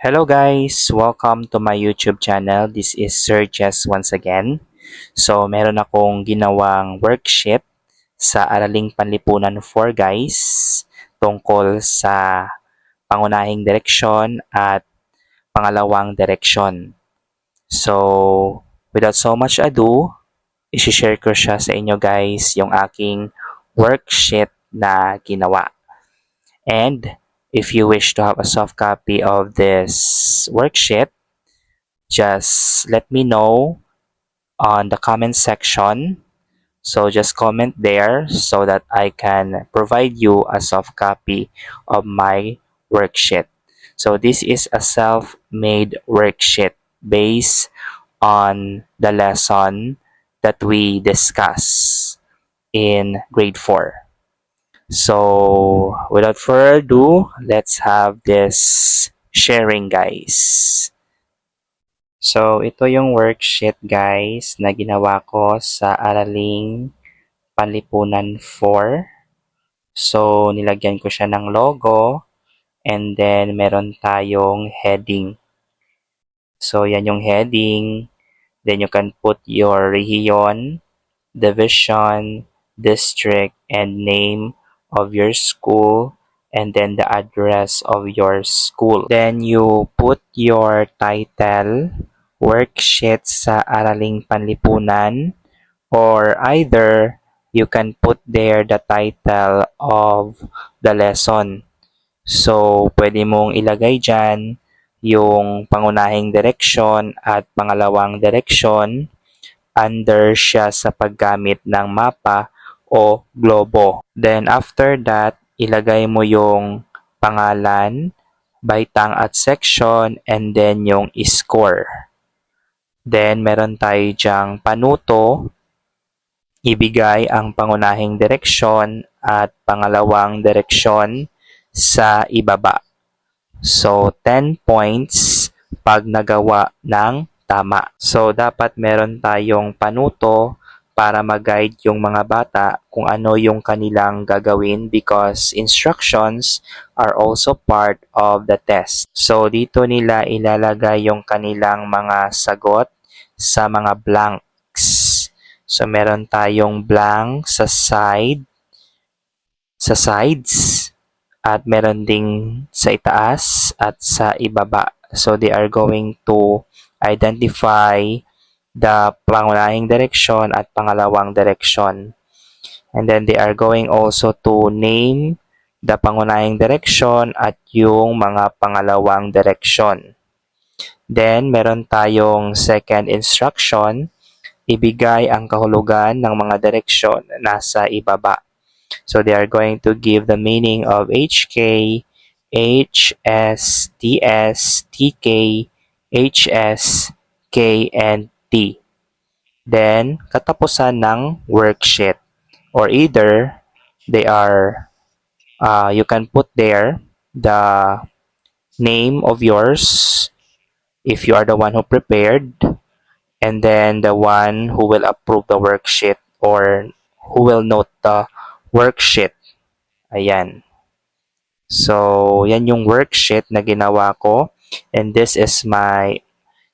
Hello guys! Welcome to my YouTube channel. This is Sir Jess once again. So, meron akong ginawang worksheet sa Araling Panlipunan 4 guys tungkol sa pangunahing direksyon at pangalawang direksyon. So, without so much ado, isi-share ko siya sa inyo guys yung aking worksheet na ginawa. And if you wish to have a soft copy of this worksheet, just let me know on the comment section. So just comment there so that I can provide you a soft copy of my worksheet. So this is a self-made worksheet based on the lesson that we discuss in grade 4. So without further ado, let's have this sharing guys. So ito yung worksheet guys na ginawa ko sa Araling Panlipunan 4. So nilagyan ko siya ng logo and then meron tayong heading. So yan yung heading. Then you can put your region, division, district, and name of your school, and then the address of your school. Then you put your title, worksheet sa Araling Panlipunan, or either you can put there the title of the lesson. So, pwede mong ilagay dyan yung pangunahing direksyon at pangalawang direksyon under siya sa paggamit ng mapa o globo. Then after that, ilagay mo yung pangalan, baitang at section, and then yung score. Then meron tayo dyang panuto, ibigay ang pangunahing direksyon at pangalawang direksyon sa ibaba. So 10 points pag nagawa ng tama. So, dapat meron tayong panuto para mag-guide yung mga bata kung ano yung kanilang gagawin because instructions are also part of the test. So, dito nila ilalagay yung kanilang mga sagot sa mga blanks. So, meron tayong blank sa sides, at meron ding sa itaas at sa ibaba. So, they are going to identify the pangunahing direksyon at pangalawang direksyon. And then they are going also to name the pangunahing direksyon at yung mga pangalawang direksyon. Then, meron tayong second instruction, ibigay ang kahulugan ng mga direksyon na nasa ibaba. So, they are going to give the meaning of HK, HS, TS, TK, HS, K, and T. Then, katapusan ng worksheet. Or either, you can put there the name of yours if you are the one who prepared, and then the one who will approve the worksheet or who will note the worksheet. Ayan. So, yan yung worksheet na ginawa ko. And this is my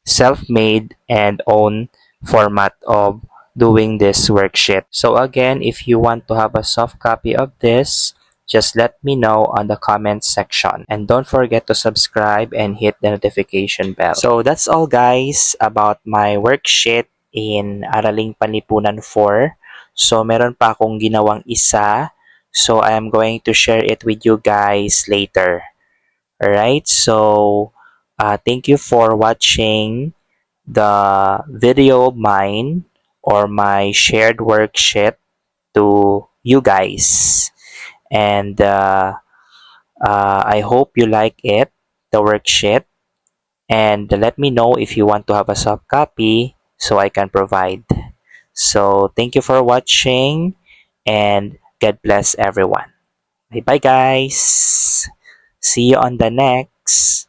self-made and own format of doing this worksheet. So again, if you want to have a soft copy of this, just let me know on the comment section. And don't forget to subscribe and hit the notification bell. So that's all guys about my worksheet in Araling Panlipunan 4. So meron pa akong ginawang isa. So I am going to share it with you guys later. Alright, so thank you for watching the video of mine or my shared worksheet to you guys. And I hope you like it, the worksheet. And let me know if you want to have a soft copy so I can provide. So thank you for watching and God bless everyone. Bye bye guys. See you on the next.